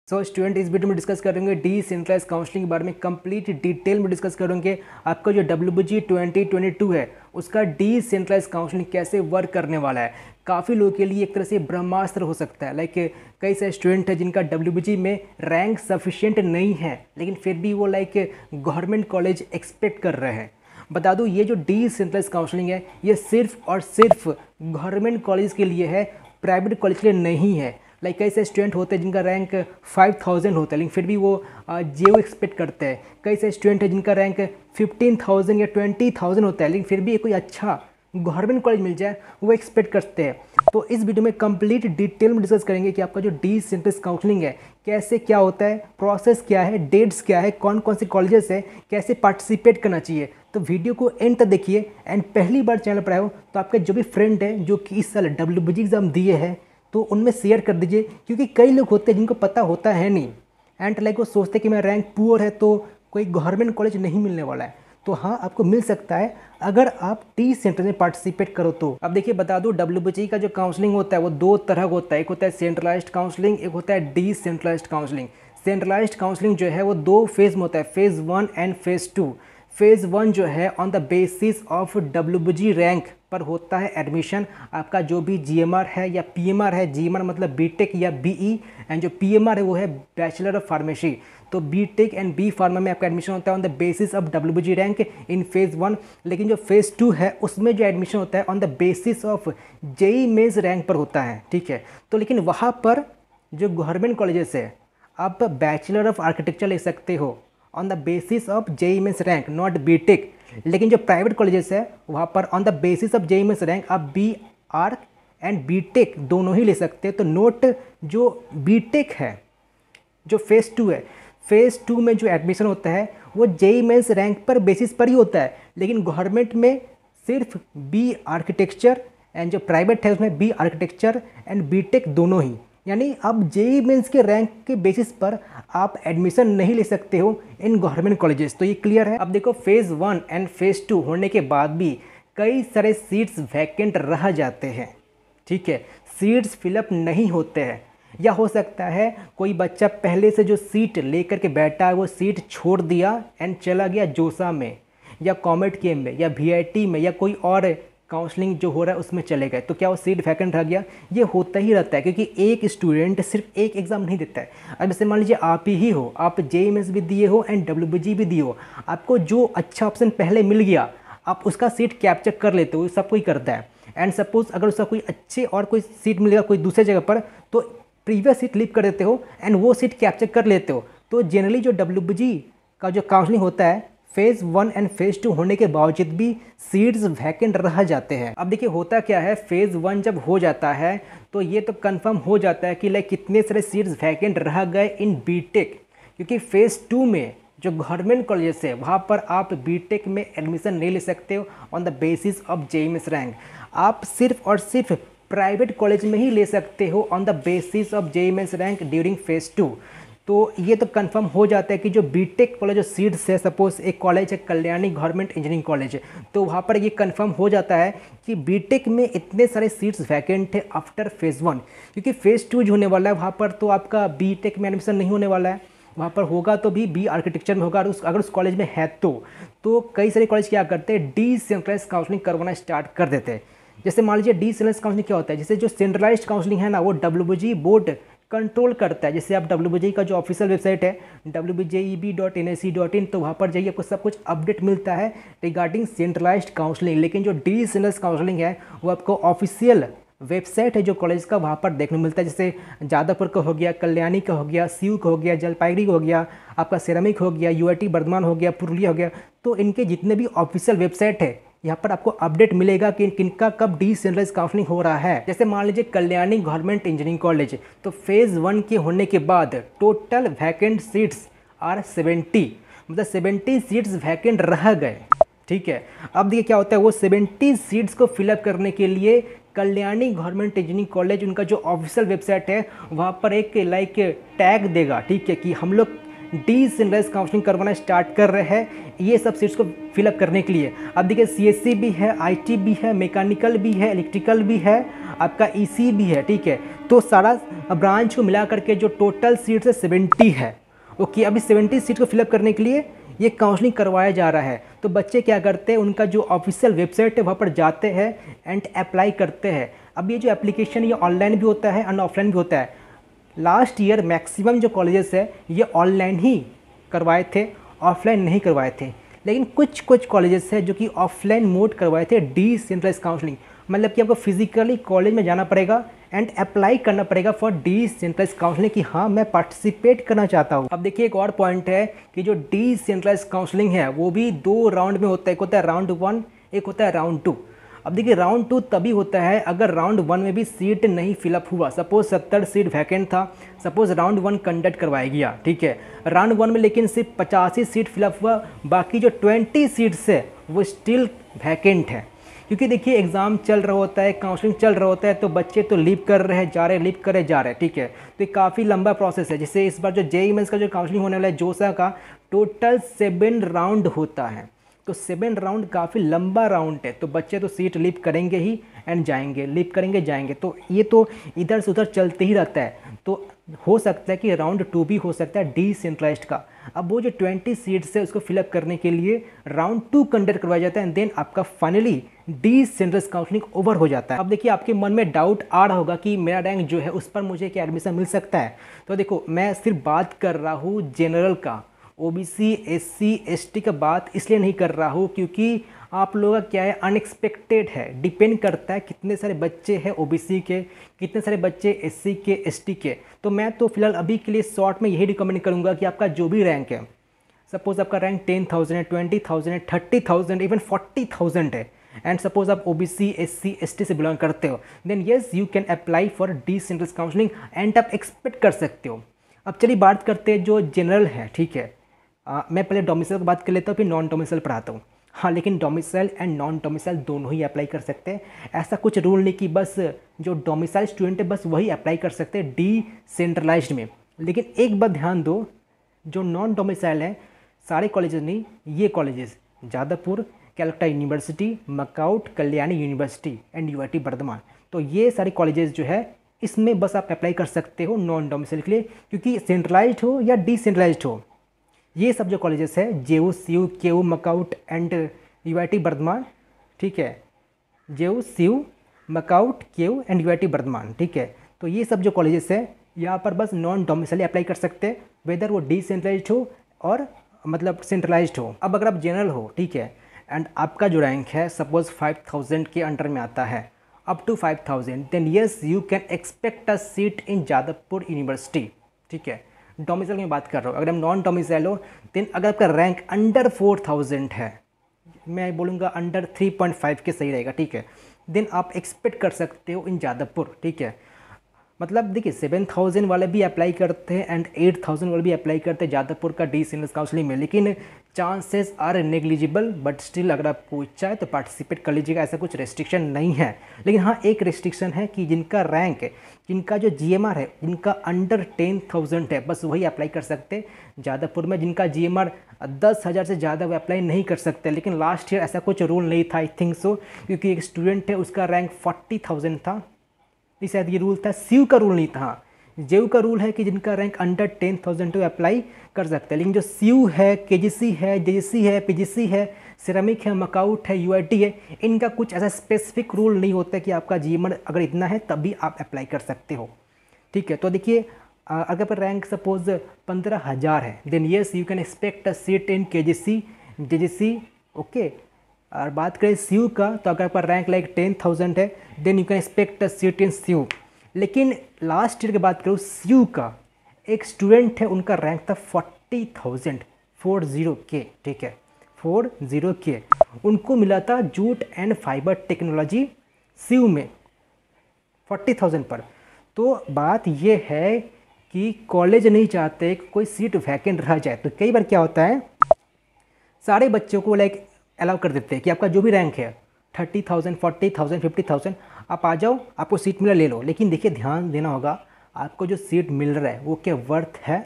Student इस video में discuss करेंगे डिसेंट्रलाइज काउंसलिंग के बारे में कंप्लीट डिटेल में डिस्कस करेंगे। आपका जो WBG 2022 है उसका डिसेंट्रलाइज काउंसलिंग कैसे वर्क करने वाला है। काफ़ी लोगों के लिए एक तरह से ब्रह्मास्त्र हो सकता है। कई सारे स्टूडेंट हैं जिनका WBG में रैंक सफिशिएंट नहीं है, लेकिन फिर भी वो गवर्नमेंट कॉलेज एक्सपेक्ट कर रहे हैं। बता दूँ, ये जो डिसेंट्रलाइज काउंसलिंग है ये सिर्फ और सिर्फ गवर्नमेंट कॉलेज के लिए है, प्राइवेट कॉलेज के लिए नहीं है। कई सारे स्टूडेंट होते हैं जिनका रैंक 5000 होता है, लेकिन फिर भी वो JO एक्सपेक्ट करते हैं। कई सारे स्टूडेंट हैं जिनका रैंक 15,000 या 20,000 होता है, लेकिन फिर भी कोई अच्छा गवर्नमेंट कॉलेज मिल जाए वो एक्सपेक्ट करते हैं। तो इस वीडियो में कंप्लीट डिटेल में डिस्कस करेंगे कि आपका जो डिसेंट्रलाइज काउंसलिंग है कैसे क्या होता है, प्रोसेस क्या है, डेट्स क्या है, कौन कौन से कॉलेजेस है, कैसे पार्टिसिपेट करना चाहिए। तो वीडियो को एंड तक देखिए। एंड पहली बार चैनल पर आए हो तो आपके जो भी फ्रेंड है जो कि इस साल WBG एग्ज़ाम दिए हैं तो उनमें शेयर कर दीजिए, क्योंकि कई लोग होते हैं जिनको पता होता है नहीं एंड वो सोचते हैं कि मेरा रैंक पुअर है तो कोई गवर्नमेंट कॉलेज नहीं मिलने वाला है। तो हाँ, आपको मिल सकता है अगर आप डिसेंट्रलाइज में पार्टिसिपेट करो तो। अब देखिए, बता दूं, WBG का जो काउंसलिंग होता है वो दो तरह का होता है। एक होता है सेंट्रलाइज्ड काउंसलिंग, एक होता है डिसेंट्रलाइज्ड काउंसलिंग। सेंट्रलाइज्ड काउंसलिंग जो है वो दो फेज़ में होता है, फेज़ 1 एंड फेज़ 2। फेज़ 1 जो है on the basis of WBG rank पर होता है एडमिशन। आपका जो भी GMR है या PMR है, GMR मतलब BTech या BE, एंड जो PMR है वो है बैचलर ऑफ फार्मेसी। तो BTech एंड B फार्मा में आपका एडमिशन होता है on the basis of WBG rank in phase 1। लेकिन जो फेज़ 2 है उसमें जो एडमिशन होता है on the basis of JEE Mains rank पर होता है, ठीक है। तो लेकिन वहाँ पर जो गवर्नमेंट कॉलेजेस है आप बैचलर ऑफ आर्किटेक्चर ले सकते हो on the basis of JEE Mains rank, not BTech। लेकिन जो प्राइवेट कॉलेजेस है वहाँ पर on the basis of JEE Mains rank आप BArch एंड BTech दोनों ही ले सकते हैं। तो नोट, जो BTech है जो फेज़ 2 है, फेज़ 2 में जो एडमिशन होता है वो JEE मेंस रैंक पर बेसिस पर ही होता है। लेकिन गवर्नमेंट में सिर्फ B आर्किटेक्चर एंड जो प्राइवेट है उसमें B आर्किटेक्चर एंड BTech दोनों ही, यानी अब JEE मेंस के रैंक के बेसिस पर आप एडमिशन नहीं ले सकते हो इन गवर्नमेंट कॉलेजेस। तो ये क्लियर है। अब देखो, फेज़ 1 एंड फेज़ 2 होने के बाद भी कई सारे सीट्स वैकेंट रह जाते हैं, ठीक है। सीट्स फिलअप नहीं होते हैं, या हो सकता है कोई बच्चा पहले से जो सीट लेकर के बैठा है वो सीट छोड़ दिया एंड चला गया जोसा में या कॉमेट केम में या VIT में या कोई और काउंसलिंग जो हो रहा है उसमें चले गए, तो क्या वो सीट वैकेंट रह गया। ये होता ही रहता है, क्योंकि एक स्टूडेंट सिर्फ एक एग्ज़ाम नहीं देता है। अब जैसे मान लीजिए आप ही हो, आप JEE मेंस भी दिए हो एंड WBG भी दिए हो, आपको जो अच्छा ऑप्शन पहले मिल गया आप उसका सीट कैप्चर कर लेते हो, सब कोई करता है। एंड सपोज अगर उसका कोई अच्छे और कोई सीट मिलेगा कोई दूसरे जगह पर, तो प्रीवियस सीट लीव कर देते हो एंड वो सीट कैप्चर कर लेते हो। तो जनरली जो WBG का जो काउंसलिंग होता है फेज़ 1 एंड फेज़ 2 होने के बावजूद भी सीट्स वैकेंट रह जाते हैं। अब देखिए, होता क्या है, फेज़ 1 जब हो जाता है तो ये तो कंफर्म हो जाता है कि कितने सारे सीट्स वैकेंट रह गए इन BTech, क्योंकि फेज़ 2 में जो गवर्नमेंट कॉलेजेस है वहाँ पर आप BTech में एडमिशन नहीं ले सकते हो on the basis of JEE Mains rank. आप सिर्फ और सिर्फ प्राइवेट कॉलेज में ही ले सकते हो on the basis of JEE Mains rank during phase 2। तो ये तो कंफर्म हो जाता है कि जो BTech वाला जो सीट्स है, सपोज एक कॉलेज है कल्याणी गवर्नमेंट इंजीनियरिंग कॉलेज, तो वहाँ पर ये कंफर्म हो जाता है कि BTech में इतने सारे सीट्स वैकेंट है आफ्टर फेज़ 1। क्योंकि फेज़ 2 जो होने वाला है वहाँ पर तो आपका BTech में एडमिशन नहीं होने वाला है, वहाँ पर होगा तो भी B आर्किटेक्चर में होगा। अगर उस कॉलेज में है तो कई सारे कॉलेज क्या करते हैं, डिसेंट्रलाइज्ड काउंसलिंग करवाना स्टार्ट कर देते हैं। जैसे मान लीजिए डिसेंट्रलाइज्ड काउंसलिंग क्या होता है, जैसे जो सेंट्रलाइज्ड काउंसलिंग है ना वो WBG बोर्ड कंट्रोल करता है। जैसे आप WBG का जो ऑफिशियल वेबसाइट है wbjeb.nic.in, तो वहाँ पर जाइए आपको सब कुछ अपडेट मिलता है रिगार्डिंग सेंट्रलाइज्ड काउंसलिंग। लेकिन जो डिसेंट्रलाइज्ड काउंसलिंग है वो आपको ऑफिशियल वेबसाइट है जो कॉलेज का, वहाँ पर देखने मिलता है। जैसे जादवपुर का हो गया, कल्याणी का हो गया, CU का हो गया, जलपाईगुड़ी का हो गया, आपका सेरामिक हो गया, UIT बर्धमान हो गया, पुरुलिया हो गया। तो इनके जितने भी ऑफिशियल वेबसाइट है यहाँ पर आपको अपडेट मिलेगा कि किनका कब डिसेंट्रलाइज काउंसलिंग हो रहा है। जैसे मान लीजिए कल्याणी गवर्नमेंट इंजीनियरिंग कॉलेज, तो फेज़ 1 के होने के बाद टोटल वैकेंट सीट्स आर 70, मतलब 70 सीट्स वैकेंट रह गए, ठीक है। अब देखिए क्या होता है, वो 70 सीट्स को फिलअप करने के लिए कल्याणी गवर्नमेंट इंजीनियरिंग कॉलेज उनका जो ऑफिशियल वेबसाइट है वहाँ पर एक टैग देगा, ठीक है, कि हम लोग डिसेंट्रलाइज काउंसलिंग करवाना स्टार्ट कर रहे हैं ये सब सीट्स को फिलअप करने के लिए। अब देखिए CSC भी है, IT भी है, मैकेनिकल भी है, इलेक्ट्रिकल भी है, आपका EC भी है, ठीक है। तो सारा ब्रांच को मिला करके जो टोटल सीट्स है 70 है। ओके, अभी 70 सीट को फिलअप करने के लिए ये काउंसलिंग करवाया जा रहा है। तो बच्चे क्या करते हैं, उनका जो ऑफिशियल वेबसाइट है वहाँ पर जाते हैं एंड अप्लाई करते हैं। अब ये जो एप्लीकेशन ये ऑनलाइन भी होता है एंड ऑफलाइन भी होता है। लास्ट ईयर मैक्सिमम जो कॉलेजेस है ये ऑनलाइन ही करवाए थे, ऑफलाइन नहीं करवाए थे। लेकिन कुछ कॉलेजेस है जो कि ऑफलाइन मोड करवाए थे डिसेंट्रलाइज काउंसलिंग, मतलब कि आपको फिजिकली कॉलेज में जाना पड़ेगा एंड अप्लाई करना पड़ेगा फॉर डिसेंट्रलाइज काउंसलिंग कि हाँ मैं पार्टिसिपेट करना चाहता हूँ। अब देखिए एक और पॉइंट है कि जो डिसेंट्रलाइज काउंसलिंग है वो भी 2 राउंड में होता है। एक होता है राउंड 1, एक होता है राउंड 2। अब देखिए राउंड 2 तभी होता है अगर राउंड 1 में भी सीट नहीं फिलअप हुआ। सपोज 70 सीट वैकेंट था, सपोज राउंड 1 कंडक्ट करवाया गया, ठीक है। राउंड 1 में लेकिन सिर्फ 85 सीट फिलअप हुआ, बाकी जो 20 सीट्स है वो स्टिल वैकेंट है। क्योंकि देखिए एग्ज़ाम चल रहा होता है, काउंसलिंग चल रहा होता है, तो बच्चे तो लीव कर रहे हैं, जा रहे हैं, लीव कर रहे जा रहे हैं, ठीक है। तो ये काफ़ी लंबा प्रोसेस है। जैसे इस बार जो JEE मेंस का जो काउंसलिंग होने वाला है जोसा का, टोटल 7 राउंड होता है। तो 7 राउंड काफ़ी लंबा राउंड है। तो बच्चे तो सीट लीव करेंगे ही एंड जाएंगे, लीव करेंगे जाएंगे, तो ये तो इधर से उधर चलते ही रहता है। तो हो सकता है कि राउंड 2 भी हो सकता है डिसेंट्रलाइज्ड का। अब वो जो 20 सीट्स है उसको फिलअप करने के लिए राउंड 2 कंडक्ट करवाया जाता है एंड देन आपका फाइनली डिसेंट्रलाइज्ड काउंसलिंग ओवर हो जाता है। अब देखिए आपके मन में डाउट आ रहा होगा कि मेरा रैंक जो है उस पर मुझे क्या एडमिशन मिल सकता है। तो देखो मैं सिर्फ बात कर रहा हूँ जनरल का, OBC SC ST का बात इसलिए नहीं कर रहा हूँ क्योंकि आप लोगों का क्या है अनएक्सपेक्टेड है, डिपेंड करता है कितने सारे बच्चे हैं OBC के, कितने सारे बच्चे SC के ST के। तो मैं तो फिलहाल अभी के लिए शॉर्ट में यही रिकमेंड करूँगा कि आपका जो भी रैंक है, सपोज आपका रैंक 10,000 है, 20,000 है, 30,000 इवन 40,000 है एंड सपोज आप OBC SC ST से बिलोंग करते हो, then yes you can apply for decentralized counselling and आप एक्सपेक्ट कर सकते हो। अब चलिए बात करते हैं जो जनरल है, ठीक है। मैं पहले डोमिसाइल की बात कर लेता हूँ, फिर नॉन डोमिसाइल पढ़ाता हूँ। हाँ, लेकिन डोमिसाइल एंड नॉन डोमिसाइल दोनों ही अप्लाई कर सकते हैं। ऐसा कुछ रूल नहीं कि बस जो डोमिसाइल स्टूडेंट है बस वही अप्लाई कर सकते हैं डिसेंट्रलाइज्ड में। लेकिन एक बात ध्यान दो, जो नॉन डोमिसाइल है सारे कॉलेजेस नहीं, ये colleges Jadavpur, Calcutta university, MAKAUT, Kalyani university and UIT Bardhaman, तो ये सारे कॉलेजेस जो है इसमें बस आप अप्लाई कर सकते हो नॉन डोमिसाइल के लिए, क्योंकि सेंट्रलाइज्ड हो या डिसेंट्रलाइज्ड हो, ये सब जो कॉलेजेस है JU CU KU MAKAUT and UIT Bardhaman, ठीक है। JU CU MAKAUT KU and UIT Bardhaman, ठीक है। तो ये सब जो कॉलेजेस है यहाँ पर बस नॉन डोमिसाइल अप्लाई कर सकते हैं, वेदर वो डिसेंट्रलाइज्ड हो और मतलब सेंट्रलाइज्ड हो। अब अगर आप जनरल हो, ठीक है, एंड आपका जो रैंक है सपोज 5,000 के अंडर में आता है up to 5,000, then yes you can expect a seat in Jadavpur university, ठीक है। डोमिसाइल में बात कर रहा हूँ। अगर हम नॉन डोमिसाइल हो, देन अगर आपका रैंक अंडर 4,000 है, मैं बोलूँगा अंडर 3.5 के सही रहेगा, ठीक है, देन आप एक्सपेक्ट कर सकते हो इन जादवपुर, ठीक है। मतलब देखिए 7,000 वाले भी अप्लाई करते हैं एंड 8,000 वाले भी अप्लाई करते हैं जादवपुर का डिसेंट्रलाइज्ड काउंसलिंग में, लेकिन chances are negligible, but still अगर आपको इच्छा है तो पार्टिसिपेट कर लीजिएगा, ऐसा कुछ रेस्ट्रिक्शन नहीं है। लेकिन हाँ एक रेस्ट्रिक्शन है कि जिनका रैंक है, जिनका जो GMR है, जिनका अंडर 10,000 है, बस वही अप्लाई कर सकते हैं जादवपुर में। जिनका GMR 10,000 से ज़्यादा वो अप्लाई नहीं कर सकते। लेकिन लास्ट ईयर ऐसा कुछ रूल नहीं था, आई थिंक सो, क्योंकि एक स्टूडेंट है उसका रैंक 40,000 था, शायद ये रूल था। CU का रूल नहीं था। JU का रूल है कि जिनका रैंक अंडर 10,000 तो अप्लाई कर सकते हैं। लेकिन जो CU है, KGC है, JGC है, PGC है, सिरेमिक है, मकाउट है, UIT है, इनका कुछ ऐसा स्पेसिफिक रूल नहीं होता कि आपका GMR अगर इतना है तभी आप अप्लाई कर सकते हो, ठीक है। तो देखिए अगर पर रैंक सपोज 15,000 है, then yes you can expect a seat in KGC JGC, okay. और बात करें CU का, तो अगर आपका रैंक लाइक 10,000 है, then you can expect a seat in CU। लेकिन लास्ट ईयर की बात करूँ CU का, एक स्टूडेंट है उनका रैंक था 40,000, 40K, ठीक है, 40K, उनको मिला था jute and fibre technology CU में 40,000 पर। तो बात ये है कि कॉलेज नहीं चाहते कि कोई सीट वैकेंट रह जाए। तो कई बार क्या होता है, सारे बच्चों को लाइक अलाउ कर देते हैं कि आपका जो भी रैंक है 30,000 40,000 50,000 आप आ जाओ, आपको सीट मिला ले लो। लेकिन देखिए ध्यान देना होगा, आपको जो सीट मिल रहा है वो क्या वर्थ है,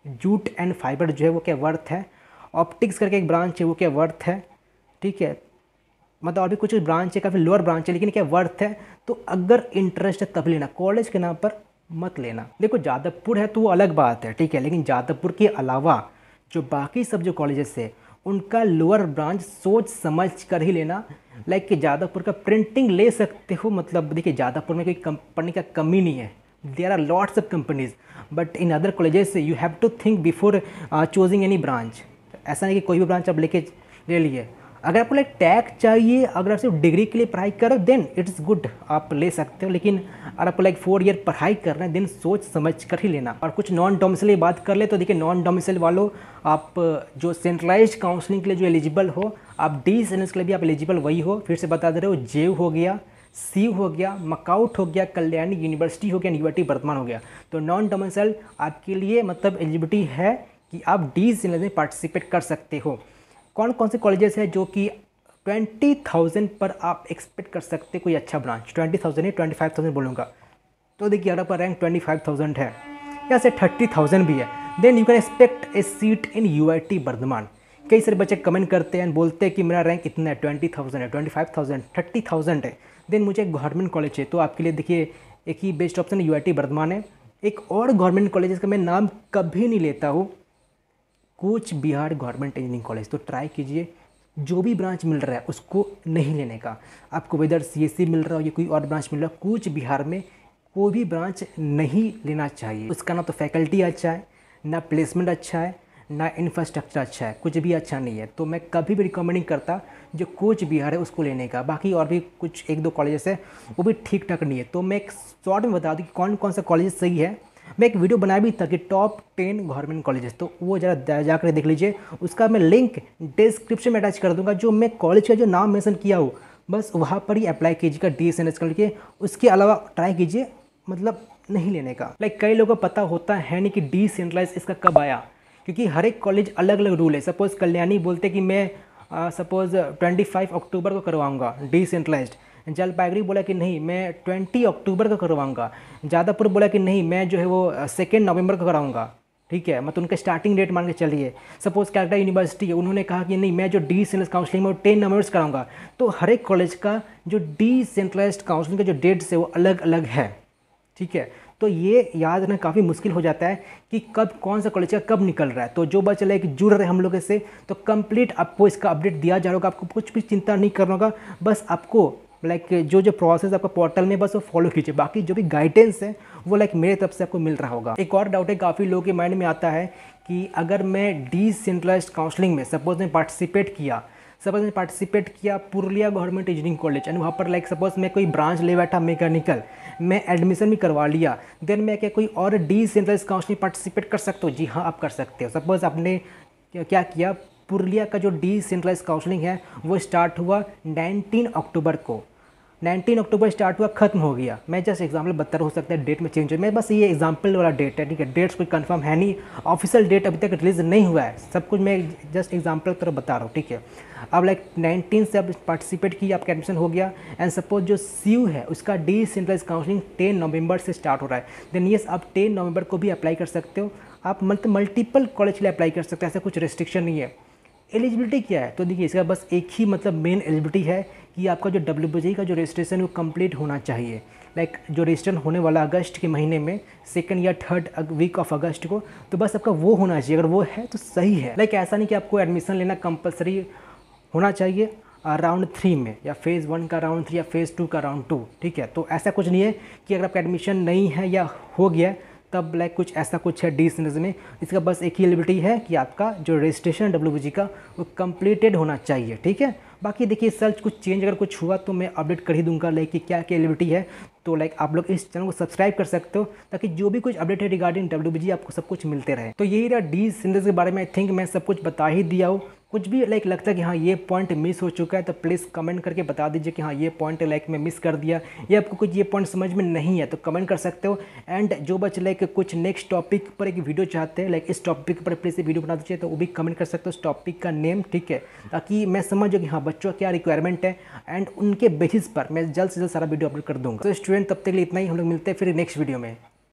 जूट एंड फाइबर जो है वो क्या वर्थ है, ऑप्टिक्स करके एक ब्रांच है वो क्या वर्थ है, ठीक है, मतलब और भी कुछ ब्रांच है, काफ़ी लोअर ब्रांच है, लेकिन क्या वर्थ है। तो अगर इंटरेस्ट है तब लेना, कॉलेज के नाम पर मत लेना। देखो जादवपुर है तो वो अलग बात है, ठीक है, लेकिन जादवपुर के अलावा जो बाकी सब जो कॉलेजेस है उनका लोअर ब्रांच सोच समझ कर ही लेना। लाइक कि जादवपुर का प्रिंटिंग ले सकते हो, मतलब देखिए जादवपुर में कोई कंपनी का कमी नहीं है, there are lots of companies, but in other colleges you have to think before choosing any branch. ऐसा नहीं कि कोई भी ब्रांच आप लेके ले लिए। अगर आपको लाइक टैग चाहिए, अगर आप सिर्फ डिग्री के लिए पढ़ाई करो देन इट्स गुड, आप ले सकते हो, लेकिन अगर आपको लाइक 4 ईयर पढ़ाई कर रहे हैं देन सोच समझ कर ही लेना। और कुछ नॉन डोमिसाइल की बात कर ले तो देखिए नॉन डोमिसाइल वालों, आप जो सेंट्रलाइज्ड काउंसलिंग के लिए जो एलिजिबल हो, आप डी सेनेस के लिए भी आप एलिजिबल वही हो। फिर से बता दे रहे हो, जेयू हो गया, सीयू हो गया, मकाउट हो गया, कल्याणी यूनिवर्सिटी हो गया, यूनिवर्सिटी वर्धमान हो गया। तो नॉन डोमिसाइल आपके लिए मतलब एलिजिबिलिटी है कि आप डी सेनेस में पार्टिसिपेट कर सकते हो। कौन कौन से कॉलेजेस हैं जो कि 20,000 पर आप एक्सपेक्ट कर सकते हैं कोई अच्छा ब्रांच, 20,000 नहीं 25,000 बोलूँगा। तो देखिए अगर आपका रैंक 25,000 है या से 30,000 भी है, then you can expect a seat in UIT Bardhaman. कई सारे बच्चे कमेंट करते हैं, बोलते हैं कि मेरा रैंक इतना है, 20,000 है, 25,000, 30,000 है, देन मुझे एक गवर्नमेंट कॉलेज है। तो आपके लिए देखिए एक ही बेस्ट ऑप्शन यूआईटी वर्धमान है। एक और गवर्नमेंट कॉलेज का मैं नाम कभी नहीं लेता हूँ, Cooch Behar government engineering college. तो ट्राई कीजिए, जो भी ब्रांच मिल रहा है उसको नहीं लेने का। आपको वेदर सीएससी मिल रहा हो या कोई और ब्रांच मिल रहा हो, कूच बिहार में कोई भी ब्रांच नहीं लेना चाहिए। उसका ना तो फैकल्टी अच्छा है, ना प्लेसमेंट अच्छा है, ना इंफ्रास्ट्रक्चर अच्छा है, कुछ भी अच्छा नहीं है। तो मैं कभी भी रिकमेंड नहीं करता जो कूच बिहार है उसको लेने का। बाकी और भी कुछ 1-2 कॉलेजेस है वो भी ठीक ठाक नहीं है। तो मैं एक शॉर्ट में बता दूँ कि कौन कौन सा कॉलेज सही है। मैं एक वीडियो बनाया भी था कि टॉप 10 गवर्नमेंट कॉलेजेस, तो वो जरा जाकर देख लीजिए। उसका मैं लिंक डिस्क्रिप्शन में अटैच कर दूंगा। जो मैं कॉलेज का जो नाम मेंशन किया हो बस वहाँ पर ही अप्लाई कीजिएगा डी एस एन एस करके। उसके अलावा ट्राई कीजिए मतलब नहीं लेने का। लाइक कई लोगों को पता होता है नहीं कि डिसेंट्रलाइज इसका कब आया, क्योंकि हर एक कॉलेज अलग अलग रूल है। सपोज़ कल्याणी बोलते कि मैं सपोज़ 25 अक्टूबर को करवाऊँगा डिसेंट्रलाइज्ड, जलपाईगुड़ी बोला कि नहीं मैं 20 अक्टूबर को करवाऊँगा, जादवपुर बोला कि नहीं मैं जो है वो 2 नवंबर को कराऊँगा, ठीक है, मतलब उनका स्टार्टिंग डेट मान के चलिए। सपोज़ कैलकाटा यूनिवर्सिटी है, उन्होंने कहा कि नहीं मैं जो डी सेंट्रलाइज काउंसलिंग में 10 नवंबर से कराऊँगा। तो हर एक कॉलेज का जो डी सेंट्रलाइज काउंसलिंग का जो डेट्स है वो अलग अलग है, ठीक है। तो ये याद रखना काफ़ी मुश्किल हो जाता है कि कब कौन सा कॉलेज का कब निकल रहा है। तो जो बच्चे लाइक जुड़ रहे हैं हम लोग से, तो कंप्लीट आपको इसका अपडेट दिया जा रहा होगा। आपको कुछ भी चिंता नहीं करना होगा, बस आपको लाइक जो जो प्रोसेस आपका पोर्टल में बस वो फॉलो कीजिए। बाकी जो भी गाइडेंस है वो लाइक मेरे तरफ से आपको मिल रहा होगा। एक और डाउट है काफ़ी लोगों के माइंड में आता है कि अगर मैं डिसेंट्रलाइज्ड काउंसलिंग में सपोज मैं पार्टिसिपेट किया Purulia government engineering college and वहाँ पर लाइक सपोज मैं कोई ब्रांच ले बैठा मैकेनिकल, मैं एडमिशन भी करवा लिया, देन मैं क्या कोई और डिसेंट्रलाइज्ड काउंसलिंग पार्टिसिपेट कर सकता हूँ? जी हाँ, आप कर सकते हो। सपोज आपने क्या किया, पुरुलिया का जो डिसेंट्रलाइज्ड काउंसलिंग है वो स्टार्ट हुआ 19 अक्टूबर को, 19 अक्टूबर स्टार्ट हुआ, खत्म हो गया। मैं जस्ट एग्जाम्पल बता रहा, हो सकता है डेट में चेंज हो, मैं बस ये एग्जाम्पल वाला डेट है, ठीक है। डेट्स कोई कंफर्म है नहीं, ऑफिशियल डेट अभी तक रिलीज नहीं हुआ है, सब कुछ मैं जस्ट एग्जाम्पल की तरह बता रहा हूँ, ठीक है। अब लाइक 19 से अब पार्टिसिपेट किया, आपका एडमिशन हो गया एंड सपोज जो सीयू है उसका डिसेंट्रलाइज्ड काउंसलिंग 10 नवंबर से स्टार्ट हो रहा है, देन यस आप 10 नवंबर को भी अप्लाई कर सकते हो। आप मल्टीपल कॉलेज के लिए अप्लाई कर सकते हो, ऐसा कुछ रेस्ट्रिक्शन नहीं है। एलिजिबिलिटी क्या है, तो देखिए इसका बस एक ही मतलब मेन एलिजिबिलिटी है कि आपका जो WBG का जो रजिस्ट्रेशन वो कंप्लीट होना चाहिए। लाइक जो रजिस्ट्रेशन होने वाला अगस्त के महीने में 2nd या 3rd वीक ऑफ अगस्त को, तो बस आपका वो होना चाहिए। अगर वो है तो सही है। लाइक ऐसा नहीं कि आपको एडमिशन लेना कंपलसरी होना चाहिए राउंड 3 में, या फेज़ 1 का राउंड 3 या फेज़ 2 का राउंड 2, ठीक है। तो ऐसा कुछ नहीं है कि अगर आपका एडमिशन नहीं है या हो गया तब लाइक कुछ ऐसा कुछ है डिसेंट्रलाइज में। इसका बस एक ही एलिजिबिलिटी है कि आपका जो रजिस्ट्रेशन WBG का वो कंप्लीटेड होना चाहिए, ठीक है। बाकी देखिए सर्च कुछ चेंज अगर कुछ हुआ तो मैं अपडेट कर ही दूंगा लाइक कि क्या क्या एलिजिबिलिटी है। तो लाइक आप लोग इस चैनल को सब्सक्राइब कर सकते हो ताकि जो भी कुछ अपडेट है रिगार्डिंग WBG आपको सब कुछ मिलते रहे। तो यही रहा डिसेंट्रलाइज के बारे में। आई थिंक मैं सब कुछ बता ही दिया हूँ। कुछ भी लाइक लगता है कि हाँ ये पॉइंट मिस हो चुका है तो प्लीज़ कमेंट करके बता दीजिए कि हाँ ये पॉइंट लाइक मैं मिस कर दिया, या आपको कुछ ये पॉइंट समझ में नहीं है तो कमेंट कर सकते हो। एंड जो बच्चे लाइक कुछ नेक्स्ट टॉपिक पर एक वीडियो चाहते हैं, लाइक इस टॉपिक पर प्लीज़ वीडियो बना दीजिए, तो वो भी कमेंट कर सकते हो उस टॉपिक का नेम, ठीक है, ताकि मैं समझ जाऊँ कि हाँ बच्चों क्या रिक्वायरमेंट है एंड उनके बेसिस पर मैं जल्द से जल्द सारा वीडियो अपलोड कर दूँगा। तो स्टूडेंट तब तक के लिए इतना ही, हम लोग मिलते हैं फिर नेक्स्ट वीडियो में।